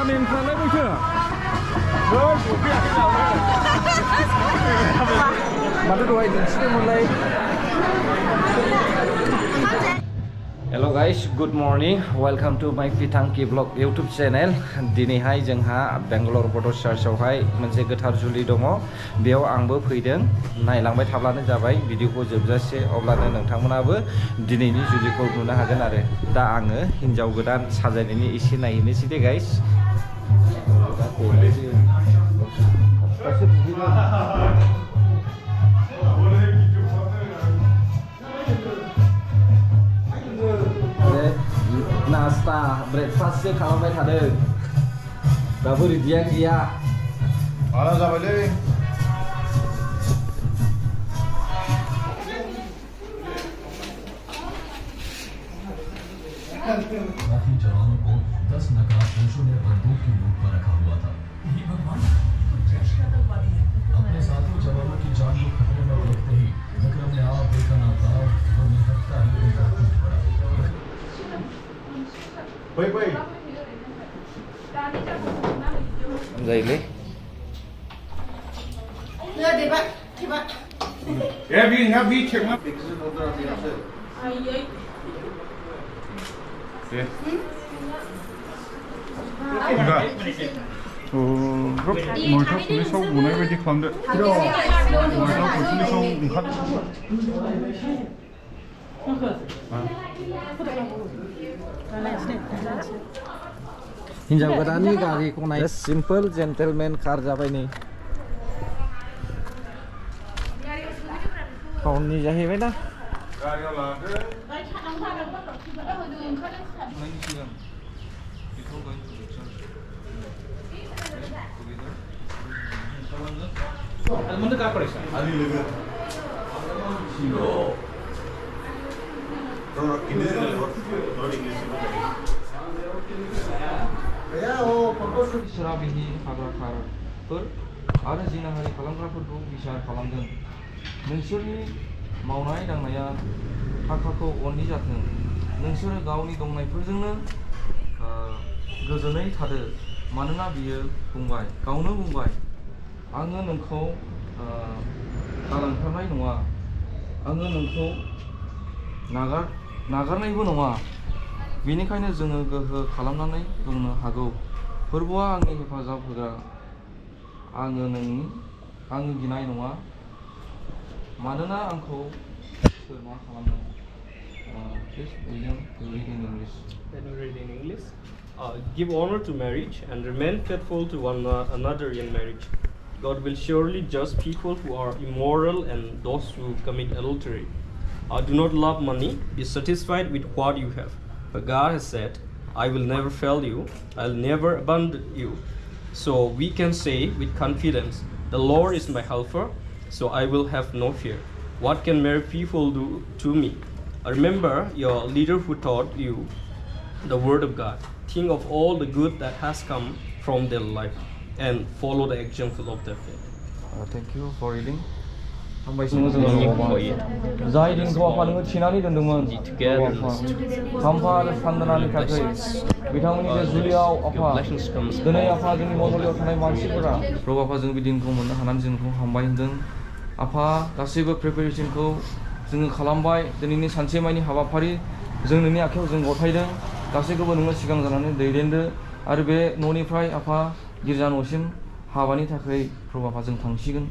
नेनफ्रालाय बैथो माथो दहाय दिन्थिदोंमोनलाय Hello guys, good morning. Welcome to my Pitangki Vlog YouTube channel. दिनैहाय जोंहा बेंगालर बड' चार्चआवहाय मोनसे गोथार जुलि दङ। बेयाव आंबो फैदों। नायलांबाय थाब्लानो जाबाय भिडिअखौ जोबजासे, अब्लानो नोंथांमोनाबो दिनैनि जुलिखौ नुनो हागोन आरो। दा आङो हिन्जाव गोदान साजायनायनि एसे नायहैनोसै दे गाइस। Nasta breakfast खालामबाय थादों दाबो रेडिया गैया माला जाबायलै काफी जवानों को 10 नकाबपोशों ने बंदूक की नोक पर रखा हुआ था। ये भगवान अपने साथी जवानों की जान को खतरे में देखते ही विक्रम ने आप देखा ना था वो निहत्ता ही उनका टूट पड़ा। Wait. Zaili. Đưa thì bạn. Ya vi çek ma. Mortal police hold buna baयदि खालामदो. Mortal police hold ओंखार. हिन्जाव गोदाननि गारिखौ नाय सिम्पोल जेन्टेलमेन कार जाबाय नै टाउननि जाहैबाय ना गारियाव लादो Almond का पड़ेगा आदि लोगो Surabihi habrakarफोर आरो जिनाहारि खालामग्राफोरखौ बिसार खालामदों नोंसोरनि मावनाय दांनाया थाखाखौ अननि जाथों नोंसोरो गावनि दंनायफोरजोंनो गोजोनै थादो मानोना बियो बुंबाय गावनो बुंबाय आङो नोंखौ गालांथारनाय नङा आङो नोंखौ नागारनायबो नङा बेनिखायनो जोङो गोहो खालामनानै बुंनो हागौ फोरबोआ आंनि हेफाजाब होग्रा आङो गिनाय नङा मानोना आंखौ सोर मा खालामनो Please William read in English. Can you read in English? Give honor to marriage and remain faithful to one another in marriage. God will surely judge people who are immoral and those who commit adultery. Do not love money, be satisfied with what you have. But God has said, I will never fail you, I'll never abandon you. So we can say with confidence, the Lord is my helper, so I will have no fear. What can married people do to me? Remember your leader who taught you the word of God. Think of all the good that has come from their life and follow the example of their faith. Thank you for reading. जाय दिनखौ आफा नोङो थिनानै दोन्दोंमोन खाम्फा आरो सान्दोनानि थाखाय बिथांमोननि बे जुलियाव आफा दिनै आफा जोंनि मण्डलियाव थानाय मानसिफोरा प्रभु आफा जों बे दिनखौ मोननो हानानै जों नोंखौ हामबाय होनदों आफा गासैबो प्रिपेरेसनखौ जोङो खालामबाय दिनैनि सानसेमानि हाबाफारि जों नोंनि आखायाव जों गथायदों गासैखौबो नोङो सिगां जानानै दैदेनदो आरो बे न'निफ्राय आफा गिर्जा न'सिम हाबानि थाखाय प्रभु आफा जों थांसिगोन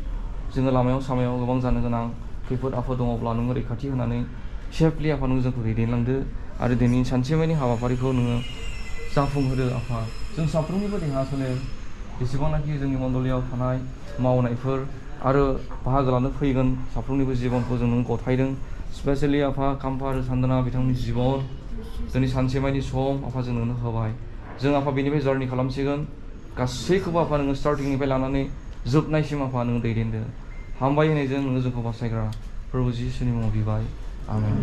जोङो लामायाव सामायाव गोबां जानो गोनां खैफोद आफोद दङब्ला नोङो रैखाथि होनानै सेफलि आफा नों जोंखौ दैदेनलांदो आरो दिनैनि सानसेमानि हाबाफारिखौ नोङो जाफुंहोदो आफा जों साफ्रोमनिबो देहा सोलेर जेसेबांनाखि जोंनि मण्डलियाव थानाय मावनायफोर आरो बाहागो लानो फैगोन साफ्रोमनिबो जिबनखौ जों नों गथायदों स्पेसियेलि आफा खाम्फा आरो सान्दोना बिथांनि जिबन दिनै सानसेमानि सम आफा जों नोंनो होबाय जों आफा बेनिफ्राय जार्नि खालामसिगोन गासैखौबो आफा नोङो स्टार्टिंनिफ्राय लानानै जोबनायसिम आफा नोङो दैदेनदो हामबाय होनायजों नोङो जोंखौ बासायग्रा प्रभु जिसुनि मुङाव बिबाय आमेन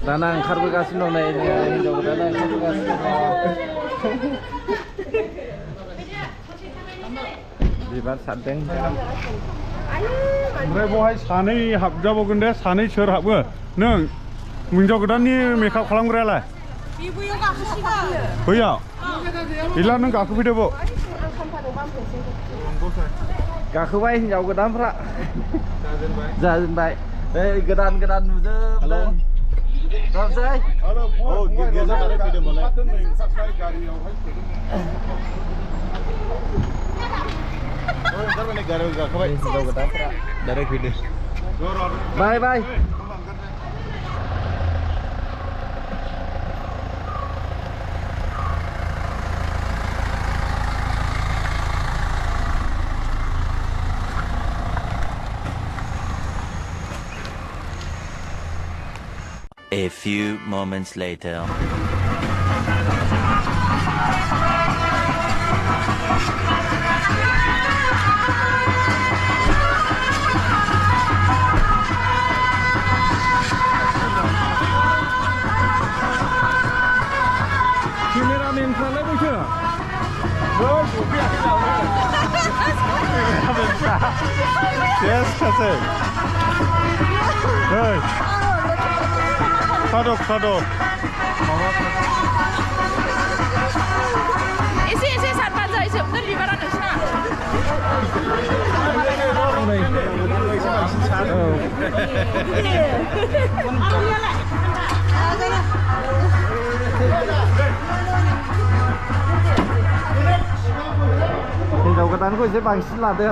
दाना ओंखारबोगासिनो दं नै हिन्जाव गोदाना ओंखारबोगासिनो दं बिबार सारदों ओमफ्राय बहाय सानै हाबजाबावगोन दे सानै सोर हाबो नों हिन्जाव गोदाननि मेकआप खालामग्रायालाय बैयाव 일라 는 가크비데 보. Gakhubay hijaw godanfra. Jazinbay. Godan nuzem. Halo. Ramsay. Halo. Oh, geza direct video mulai. Oh, ntar balik Gakhubay hijaw godanfra. Direct video. Bye bye. A few moments later. Cameraman sana bu chưa? Rồi, của việc cái nào nữa? Yes, kase. Hey. Sadok. Isi sarpan aja, isi bener di mana nasi Hijaw godanku isi bangsin lah deh.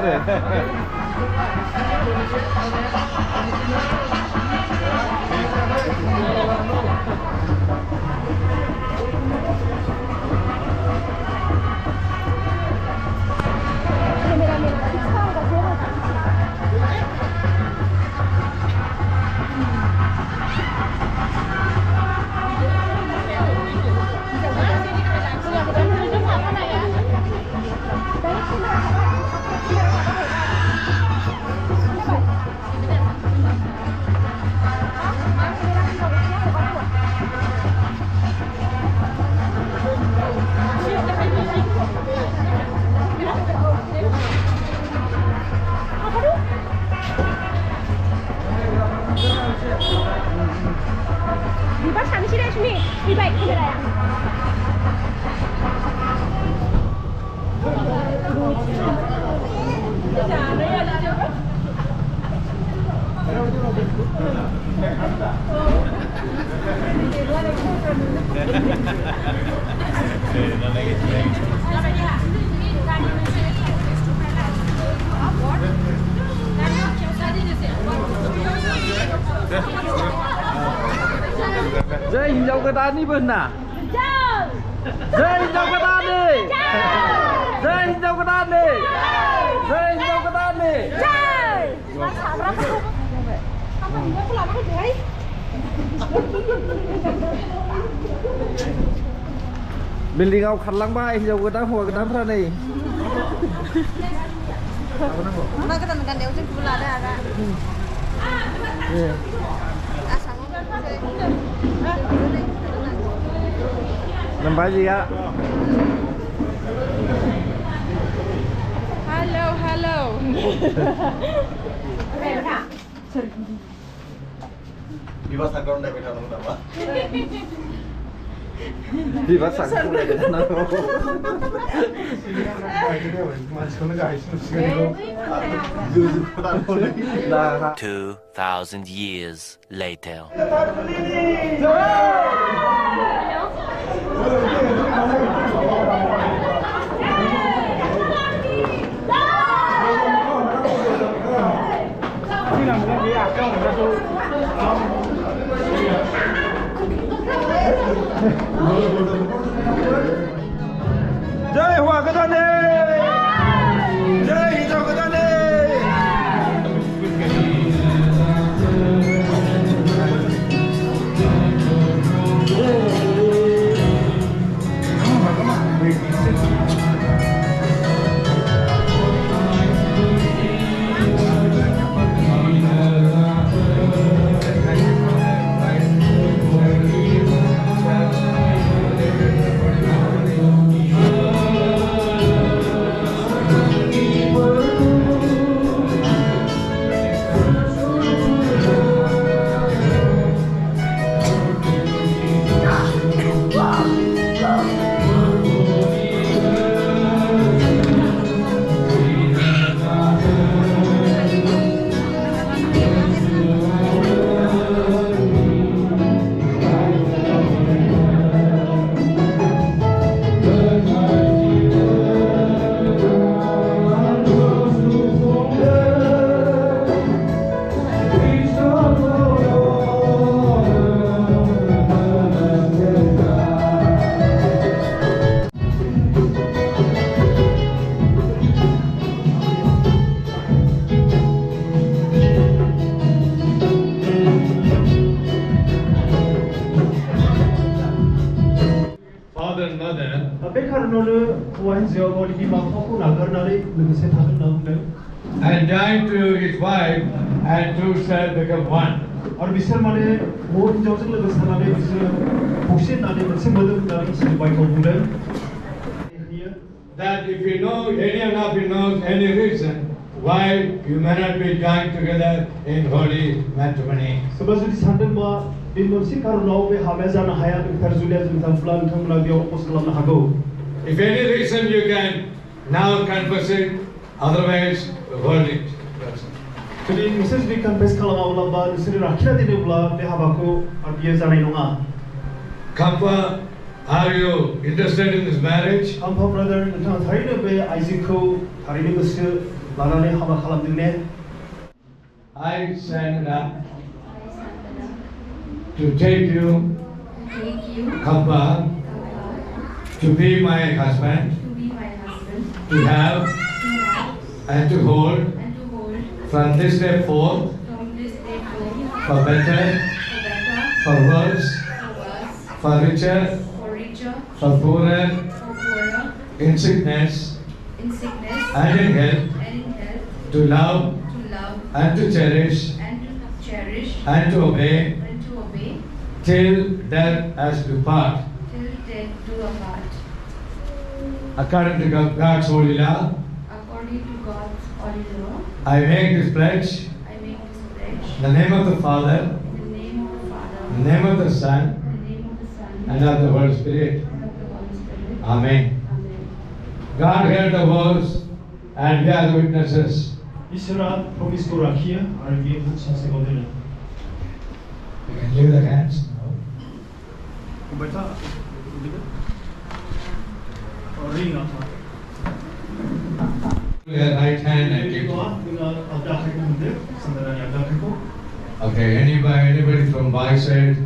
Dây hijaw godan ni benar. Dây hijaw godan ni. Dây hijaw godan ni. Dây hijaw godan ni. Building au khalang ba hijaw godan huwa godan fra ni. Mana kita makan dia ujung gula ada. Nampak gì ạ? Hello. Viva Sangkong dah beda nama apa? Viva Sangkong dah beda nama. 2,000 years later. Jai Hua Godane! Jai Hijaw Godane! हौवा हिन्जावा गावनि बिमा बिफाखौ नागारनानै लोगोसे थागोन होनना बुंदों and joined to his wife, and two shall become one. आरो बिसोर माने हौवा हिन्जावजों लोगोसे थानानै बिसोरो खौसे होननानै मोनसे मोदोम होननानै इसोरनि बाइबेलाव बुंदों That if you know, any of you knows any reason why you may not be joined together in holy matrimony. सोरबा जुदि सानदोंबा बे मोनसे कारनाव बे हाबाया जानो हाया गोथार जुलिया जों थांब्ला नोंथांमोना बेयाव अपस खालामनो हागौ If any reason you can now confess it, otherwise hold it. जुदि नोंसोर जुदि कनफेस खालामाब्ला बा नोंसोर लाखिना दोनोब्ला बे हाबाखौ आरो बियो जानाय नङा Kampa, are you interested in this marriage? आमफा ब्रादार नोंथाङा थारैनो बे आइजोखौ थारैनो गोसो लानानै हाबा खालामदों ने I stand up to take you, Kampa, to be my husband, to have and to hold from this day forth, for better, for worse, for richer, for poorer, in sickness and in health, to love and to cherish and to obey till death as we part. According to God's holy law, I make this pledge in the name of the Father, in the name of the Son, and of the Holy Spirit. Amen. God heard the words, and we are the witnesses. ईश्वरा प्रमिसको राखियो आरो बियो book सासे गाउँदैन You can leave the hands now. बैठा रिङ आफ Your right hand and keep. dengan agak aku mundur sandaran agak aku Okay, anybody from my side?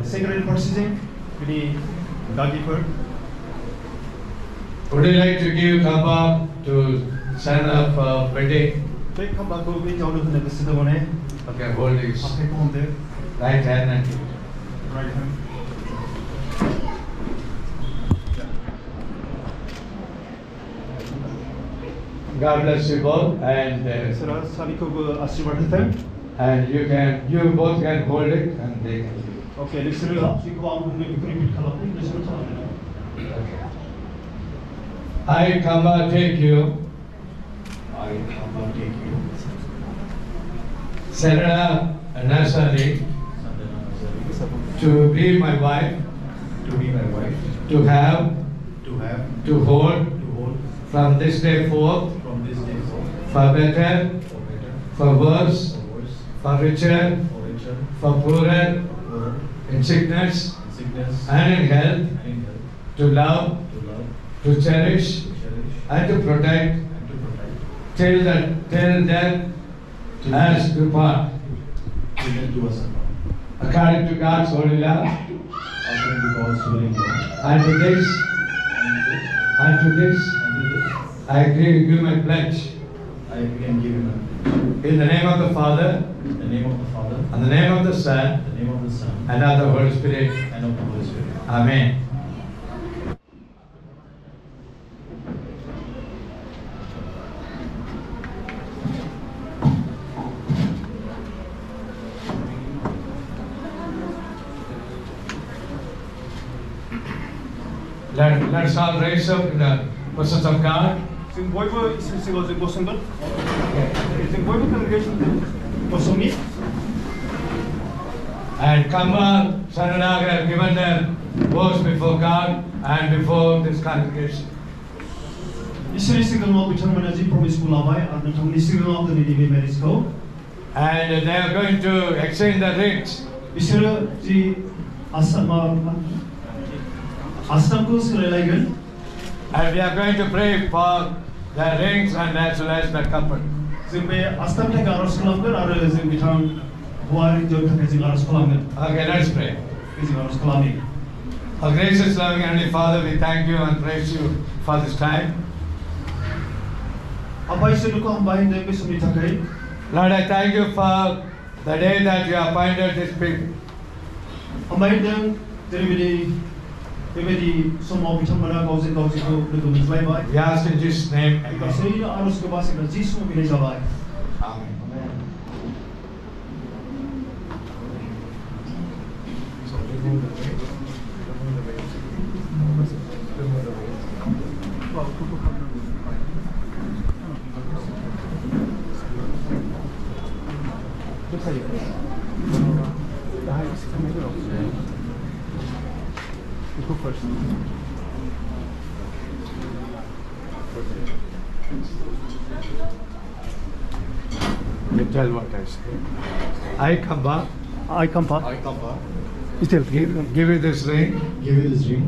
secretary president ini gagiper Would you like to give Kampa to stand up for wedding? baik kabarku ini jauh lebih dari sedemane Okay, hold this aku mundur right hand and right hand God bless you both, and Saudara saliko आशीर्वाद देते you both can hold it, and they can. Oke, listener, jika kamu memiliki repeat kalau pun listener salah. I Kampa take you, I come take you. Sarah Nasari, to be my wife, To be my wife. to have, To have. to hold, To hold. from this day forth, From this day forth. for better, For better. for worse, For worse. for richer, For richer. for poorer, For in sickness sickness. and in health, And in health. to love, To love. to cherish, To cherish. and to protect And to protect. till death as we part. To let to us apart. According to God's holy law, According to God's willing law. and to this, And to this. I give my pledge I can give him in the name of the Father, the name of the Father, and the name of the Son, the name of the Son, and of the Holy Spirit. and of the Holy Spirit. Amen. Let's all raise up in the presence of God. 지금 보이브 있으시고 지금 보신 것? 지금 보이브 congregation 보셨니? And Kampa, Saranaga have given their vows before God and before this congregation. 이스라엘 시간과 비참한 아직 프로미스고 나와요. 아는 정리 시간과 그 니디비 메리스고. And they are going to exchange the rings. 이스라엘 지 아스탐고 스레라이건. And we are going to pray for the rings and as well as the couple. 지금 배 아스탐테 가르스 클람건 아르 지금 비참 부활이 저한테 지금 가르스 클람건. Okay, let's pray. 지금 가르스 클람이. Our gracious, loving Heavenly Father, we thank you and praise you for this time. 아빠 이스라엘과 한 바인데 예수님 타카이. Lord, I thank you for the day that you appointed this people. 한 바인데 드리비니 बेबायदि समाव बिथांमोना गावजों गावजों लोगो मोनज्लायबाय We ask in Jesus' name. गासैनो आर'जखौ बासिना जिसु बिनाय जाबाय Amen. So remove the weight. Remove the weight. Remove the weight. You go first. You tell what I say. I come back. I come back. I come back, Still. Give you this ring give you this ring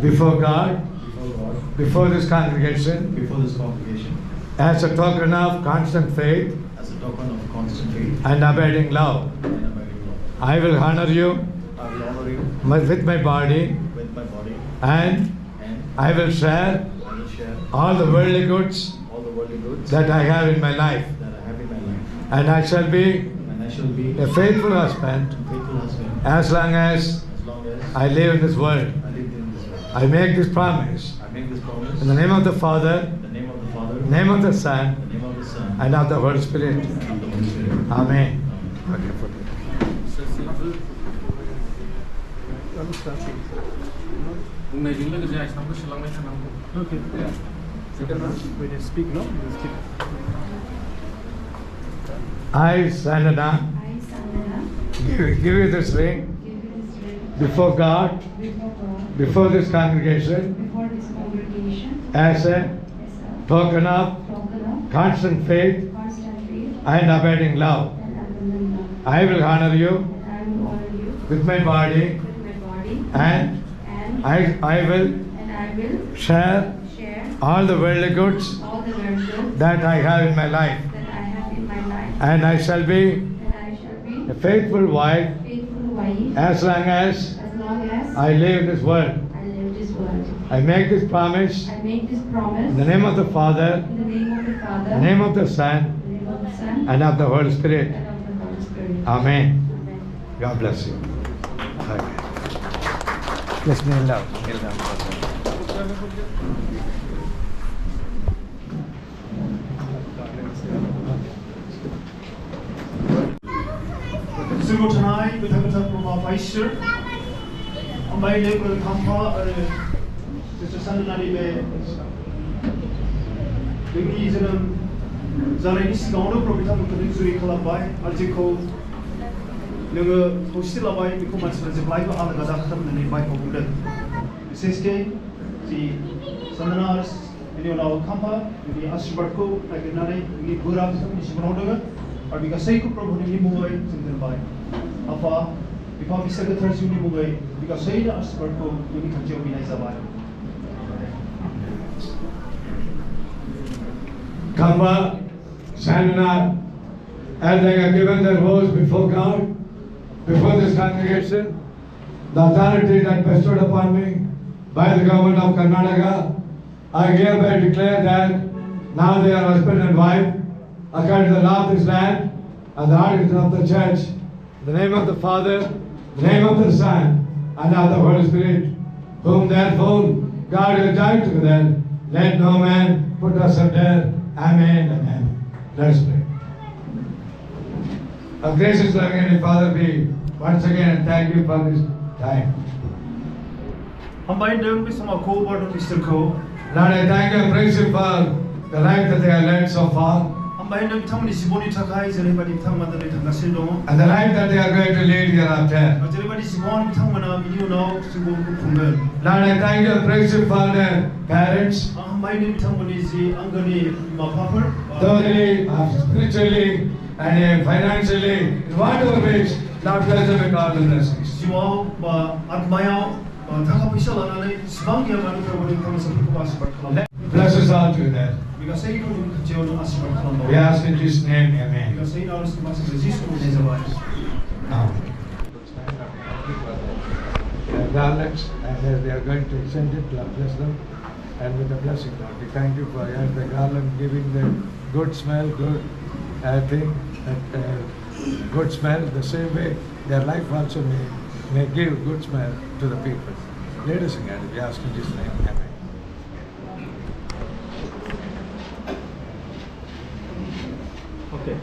before God, before God, before this congregation, before this congregation, as a token of constant faith as a token of constant faith and abiding love. and abiding love. I will honor you I will honor you with my body, with my body, and and I will share I will share all the worldly goods all the worldly goods that I have in my life. that I have in my life, And I shall be and I shall be a faithful husband faithful husband as long as as long as I live in this world. I live in this world. I make this promise I make this promise in the name of the Father, in the name of the Father, name of the Son, the name of the Son, and of the Holy Spirit. and of the Holy Spirit. Amen. Okay. We just speak, no? We speak. I, Sanana, I, Sandana, give you this ring give you this ring before God, before God, before this congregation, before this congregation, as a as a token of token of constant faith constant faith and abiding love. and abundant love. I will honor you And I will honor you with my body, with my body, and and I will I will share share all the worldly goods all the virtues that I have in my life. that I have in my life, And I shall be and I shall be a faithful wife faithful wife as long as as long as I live in this world. I live this world. I make this promise I make this promise in the name of the Father, in the name of the Father, the name of the Son, the name of the Son, and of the Holy Spirit. and of the Holy Spirit. Amen. Amen. God bless you. Okay. Let's kneel down. Kneel down. Sungguh tenai betah-betah rumah Faisal. Ambai le bertampa ada sesuatu nari be. Dengan izin जानायनि सिगाङावनो प्रबितामोनखौ नों जुरि खालामबाय आरो जेखौ नोङो खौसे लाबाय बेखौ मानसिफ्रा जेब्लायबो आलो गोजा खालामनानै बाइकआव बुंदों बिसेसके जि सन्दनार्स बिनि उनाव खाम्फा बिनि आशीर्बादखौ नागिरनानै बिनि बोरा बिथांमोननि सिगाङाव दङ आरो बे गासैखौ प्रभुनि मुङै जों दोनबाय आफा बिफा बिसोर गोथार जिउनि मुङै बे गासैनो आशीर्बादखौ नोंनि खाथियाव बिनाय जाबाय Kamba, Sandana, as they have given their vows before God, before this congregation, the authority that bestowed upon me by the government of Karnataka, I hereby declare that now they are husband and wife, according to the law of this land and the articles of the church, in the name of the Father, the name of the Son, and of the Holy Spirit, whom therefore God has joined together, let no man put us under. Amen. Amen. Let us pray. Our gracious loving Heavenly Father, we once again thank you for this time. Hambai dong bi sama ko bar dong istirko. Lord, I thank you and praise you for the life that they have led so far, Hambai dong bitamoni siboni takai जेरैबादि बिथांमोना दिनै थांगासिनो दङ. and the life that they are going to lead hereafter. जेरैबादि जिबन बिथांमोना बिनि उनाव जिबनखौ खुंगोन. Lord, I thank you and praise you for their parents, Hambai बिथांमोननि जि आंगोनि बिमा-बिफाफोर though they are spiritually and financially, in whatever ways, Lord, bless them with all the blessings. जिउआव बा आत्मायाव बा थाखा फैसा लानानै सिबां गैयाब्लानो प्रभुनि बिथांमोनखौ आशीर्बाद खालामो. Bless us all together. बे गासैखौ जों खाथियावनो आशीर्बाद खालामबावो. We ask in Jesus' name, bay Amen. गासै आर'जखौ मानसिफ्रा जिसु मुंनि जाबाय. Garlands, and as they are going to send it, Lord bless them, and with the blessing, Lord, we thank you for the garland giving the good smell, good thing, good smell. The same way, their life also may give good smell to the people. Let us sing it. We ask in Jesus' name. Amen. Okay.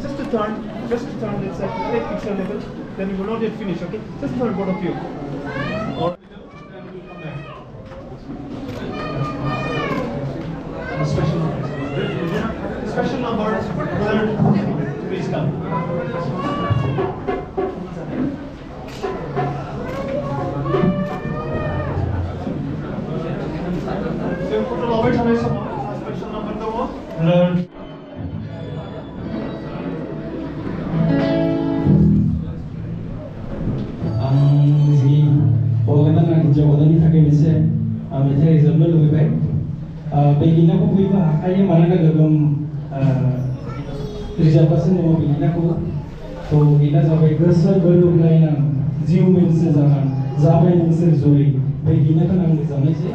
Just to turn, let's say, take picture level, then you will not yet finish, okay? Just turn both of you. Or special number, third, please come. So, put a lower special number, third. जवाबदारि थाखाय मोनसे मेथाइ रोजाबनो लुबैबाय बे गिनाखौ बयबो हाखायो मानोना गोगोम रोजाबगासिनो दङ बे गिनाखौ थ' गिना जाबाय गोसो गोरोबलायना जिउ मोनसे जानां जाबाय नोंसोर जयै बे गिनाखौ आं रोजाबनायसै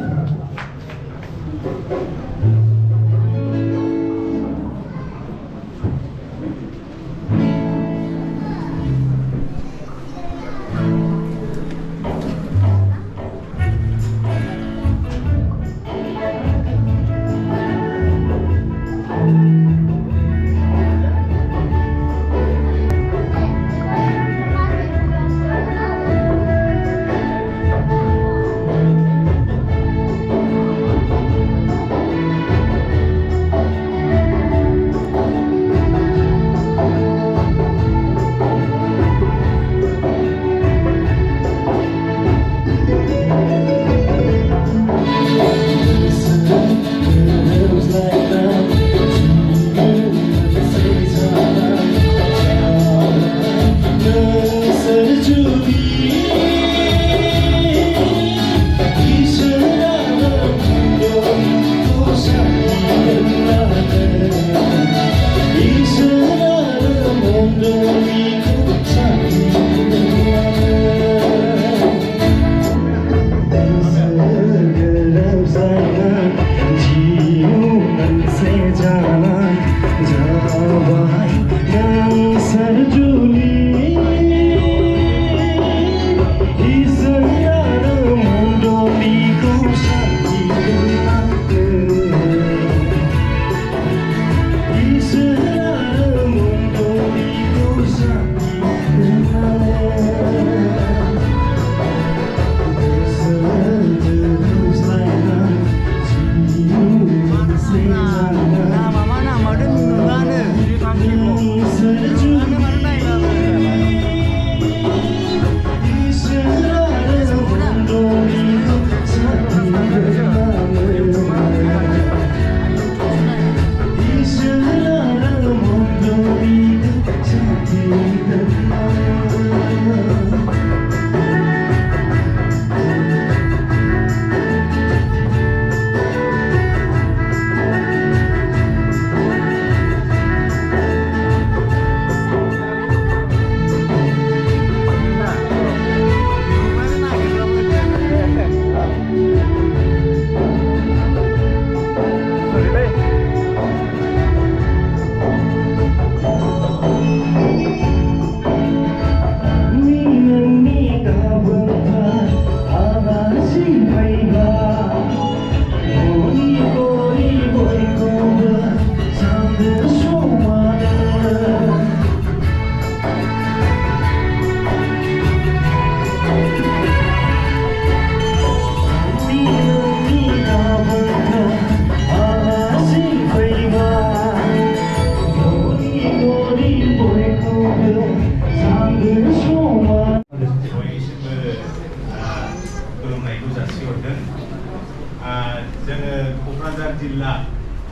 जिल्ला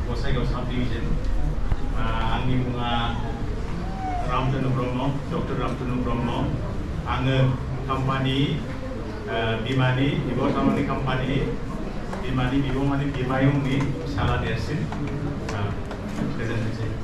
गसाइगाव साब डिभिजन आंनि मुङा रामधनु ब्रह्म डक्टर रामधनु ब्रह्म आङो कम्पानि बिमानि बिब'सामानि कम्पानि बिमानि बिब'मानि बिमायंनि फिसाला देरसिन गोजोनथोंसै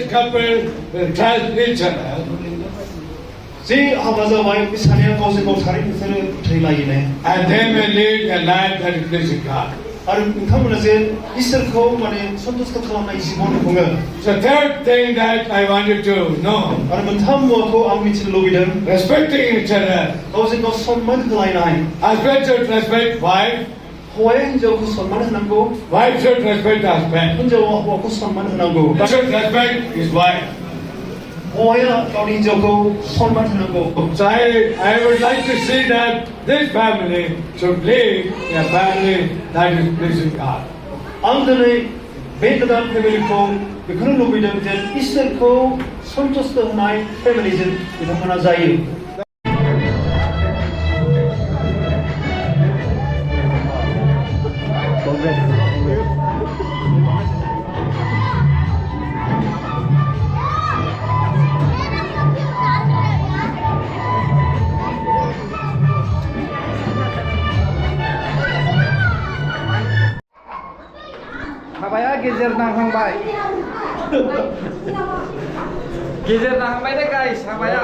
couple will trust each other. जे हाबा जाबाय बे सानैया गावजों गाव थारै बिसोरो फोथायलायोनो And they may lead a life that is pleasing God. आरो नोंथांमोना जे इसोरखौ माने सन्तुष्ट खालामनाय जिबन खुङो The third thing that I want you to know, आरो मोनथाम मुवाखौ आं मिथिनो लुबैदों respecting each other. गावजों गाव सन्मान होलायनाय Husband should respect wife, हौवाया हिन्जावखौ सन्मान होनांगौ wife should respect husband. हिन्जावा हौवाखौ सन्मान होनांगौ Husband should respect his wife. हौवाया गावनि हिन्जावखौ सन्मान होनांगौ So I would like to see that this family should live a family that is pleasing God. आं दिनै बे गोदान फेमिलिखौ बेखौनो लुबैदों जे इसोरखौ सन्तुष्ट होनाय फेमिलिजों बिथांमोना जायो हाबाया गेजेर नांहांबाय गेजेर नांहांबाय दे गाइस हाबाया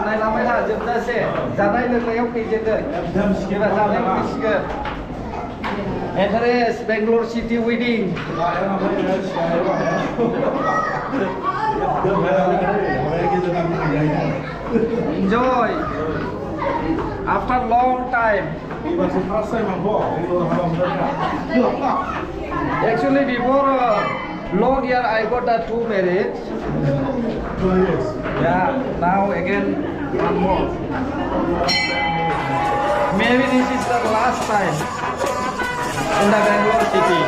नायलांबाय था जोबजासे जानाय लोंनायाव फैजेनदों एबा जानायाव फैसिगोन address Bangalore city wedding enjoy after long time. Actually, before long year, I got the 2 marriage. Yeah, now again one more. Maybe this is the last time in the Bangalore city.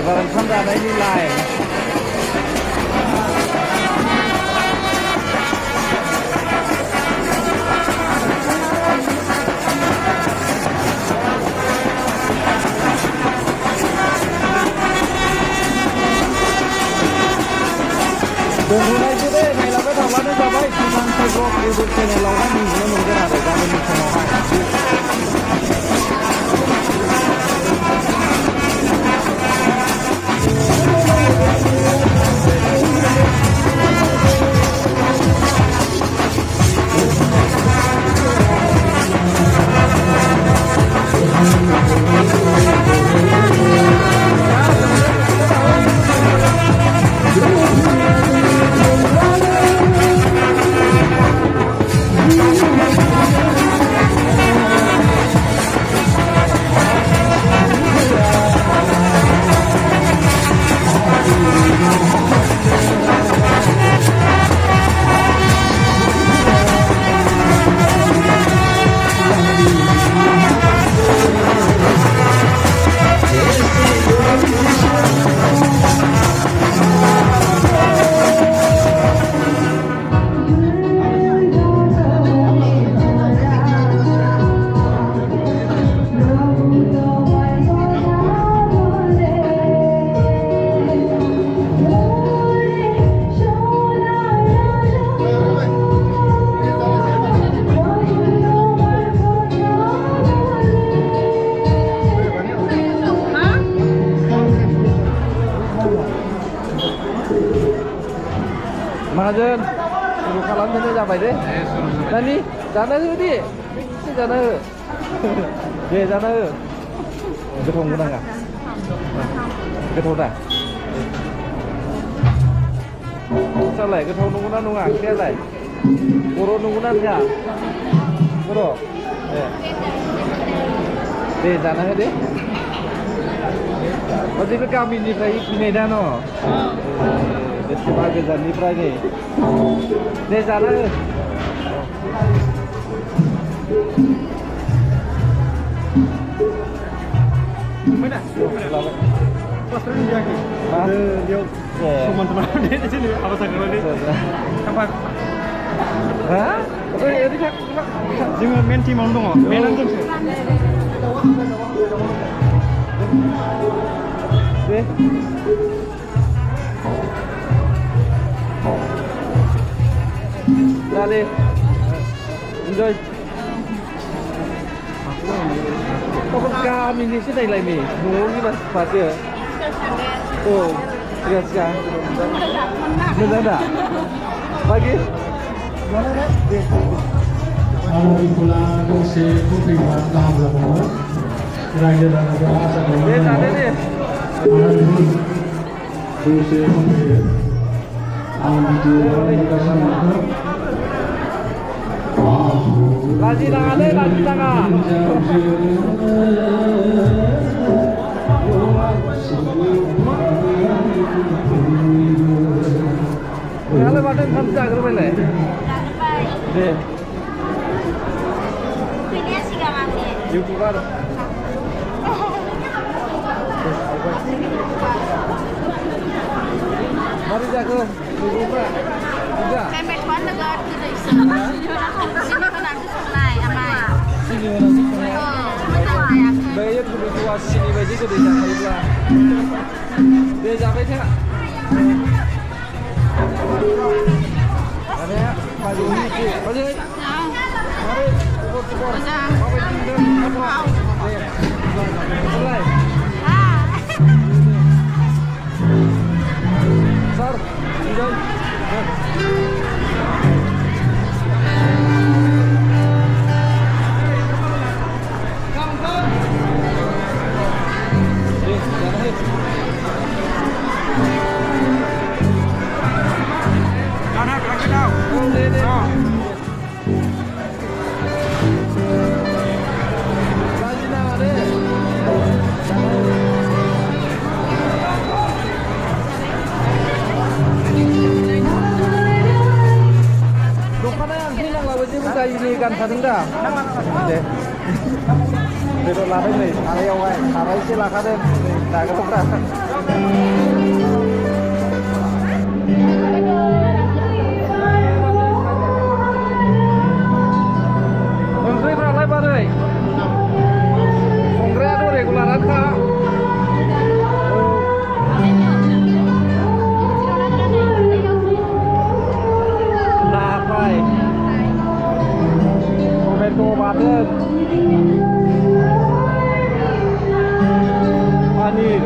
एबार ओंखाम जानायनि लाइन दोनथ'नायसो दे नायलांबाय थाब्लानो जाबाय सिमांसाय blog YouTube चेनेलावहाय नुनो मोनगोन आरो गाबोननि समावहाय Mahajan, suruh kalam sana sampai deh. Nani, sana tu di, sana. Deh sana. Ketong guna nggak? Ketong dah. Salai ketong nunggu nunggu dia salai. Koro nunggu nggak? Koro. Deh sana deh. Pasti ke kami ni Medan no. Sebagai zanifrai ni, ni sana. Mana? Pasal ni lagi. Dia teman-teman di sini apa sahaja ni? Apa? Hah? Ini kan? Jangan main team orang dong. Main langsung. Deh. Dale, enjoy. Kau kami ni sini lagi ni, nunggu mas pasir. Oh, lihat sekarang. Benar tak? Pagi. Mana dah? Kalau pulang si putri malam berapa? Raja dan raja asal. Dia ada ni. Tu si putri. Awak tu orang kasar mana? Lagi tangan deh, lagi tangan. Kalau badan sampai ke mana? Deh. Ini sih kawan ni. YouTuber. Mari jago, YouTuber. Juga. Kami tuan negara kita sini. Sini kan ada sungai, amai. Sini mana sungai? Bayar tu berjual sini baju tu dia sampai pula. Dia sampai tak? Ada baju ni tu. Baju. Mari, tukar. Apa tinggal? Apa? Mulai. Sir, enjoy. ini kan sadeng dah. Deh. Betul lah ni. Ada yang lain. Ada isi lah kan. Dah ketemu dah. Menteri beralai badai. Kongres itu regularan kah? Lapai. Tomato butter. Paneer.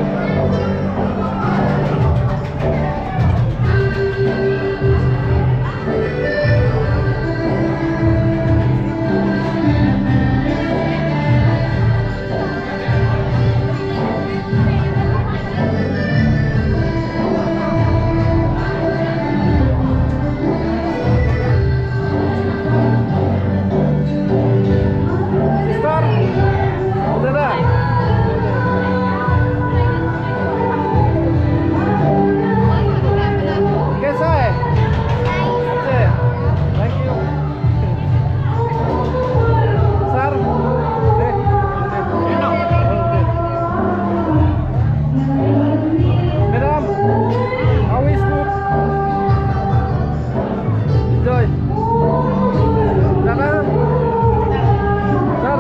Sister, udah dah. कैसा है? अच्छे, thank you. Sir, deh. Madam, how is food? Enjoy. Sana, sir.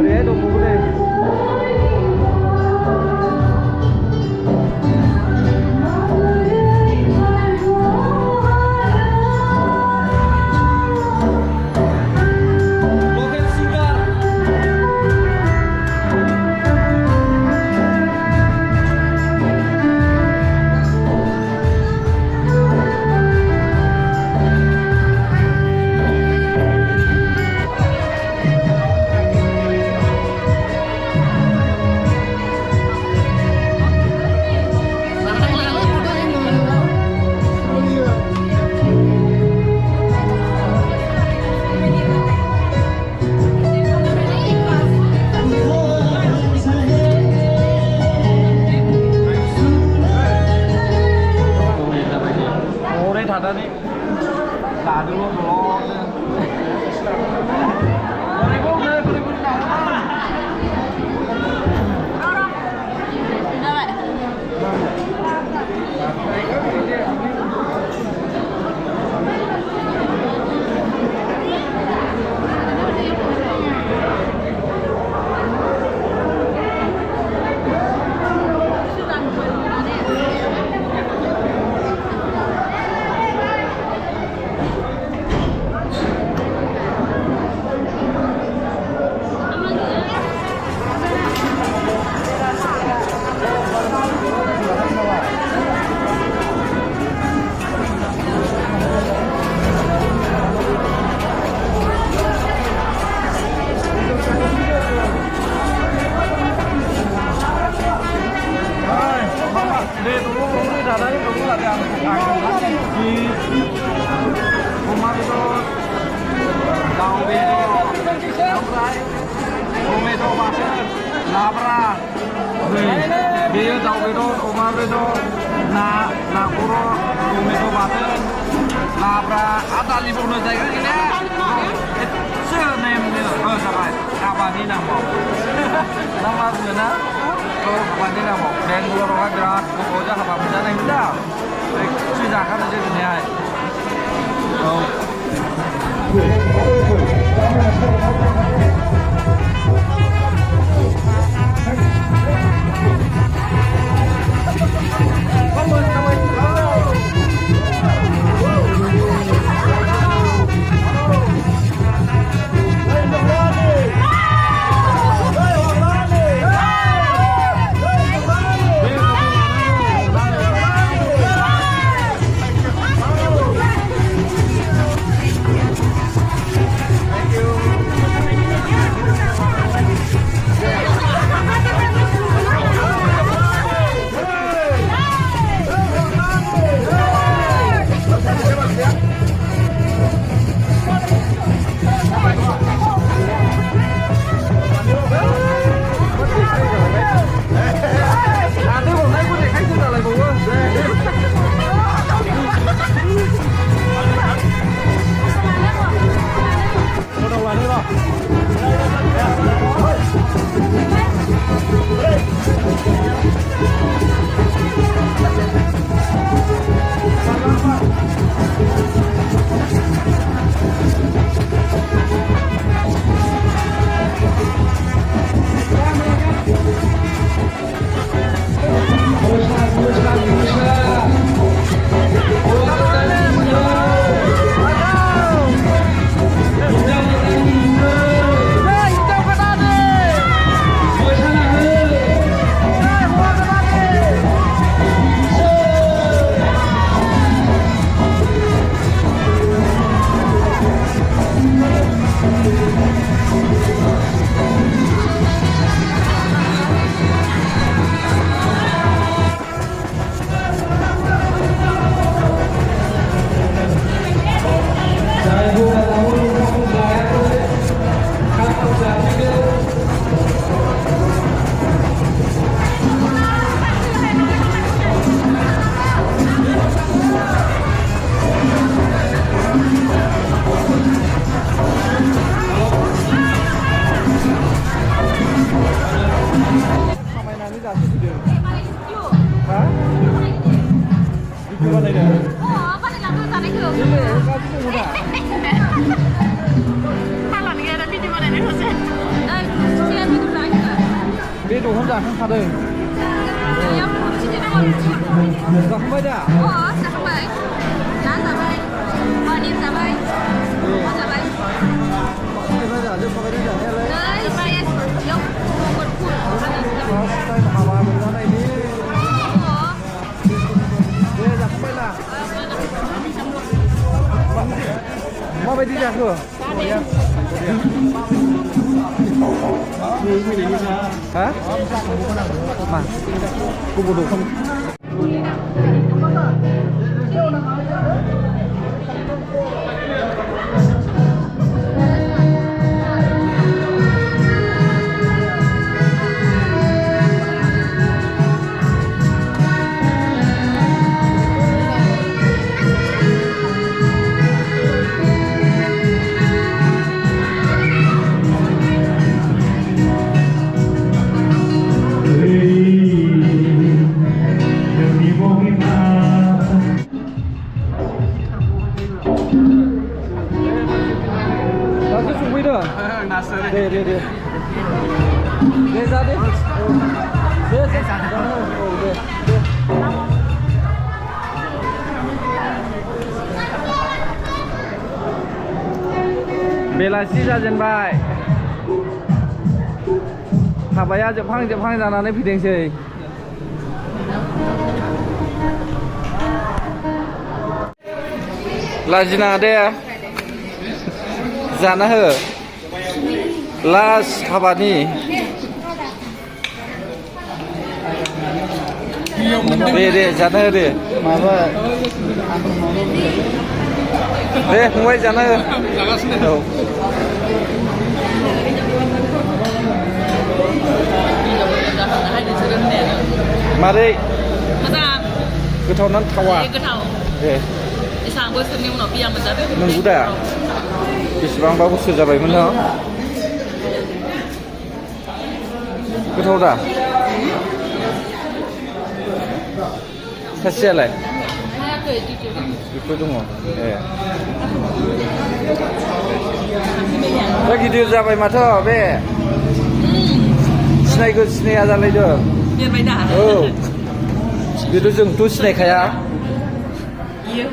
Dari itu boleh. Logan Sugar. Ồ đây thật ra đi. Là được luôn lo. Đây bố đây, đây bố nào. Đây tunggu ini dadanya tunggu ada yang di rumah itu tahu beda tomato butter labra dia tahu beda rumah beda na puro tomato butter labra ada libur nih saya ini surname dia oh sampai apa ini nama mana kapan ini nama dan kalau orang gerak pokoknya apa benda yang benda sudah kan aja ini ay Oh, apa nih langsung sana itu? Kalau nih ada video mana nih Jose? Siapa itu lagi? Video 혼자 한 카드. Yang sini nama. Sampai dah. Oh, sampai. Nah, sampai. Oh, ini sampai. Oh, sampai. Sampai dah, dia sampai dah. Đấy, sampai ya. Yuk, buat pun. Sampai apa mana ini? Oh. Dia dah sampai lah. Mau pergi dah ke? Ya. Hah? Mà cô bộ đồ không? Nanti sungguh dah. Deh. Deh tadi. Deh. Oh, deh. Belasi जाजेनबाय हाबाया जोबहां जानानै फैदोंसै लाजिनाङा दे जाना हो last हाबानि दे जाना हो दे माबा दे फंबाय जाना हो औ मारै गोथाव ना थावा ए Isang bosan ni mau piang mendapat. नंगौ दा बेसेबांबा बोसोर जाबायमोन न गोथाव दा सासेयालाय बेफोर दङ ए दा गिदिर जाबाय माथो बे सिनायगौ सिनाया जालायदों Biar beda. औ बेथ' जोंथ' सिनायखाया Iya.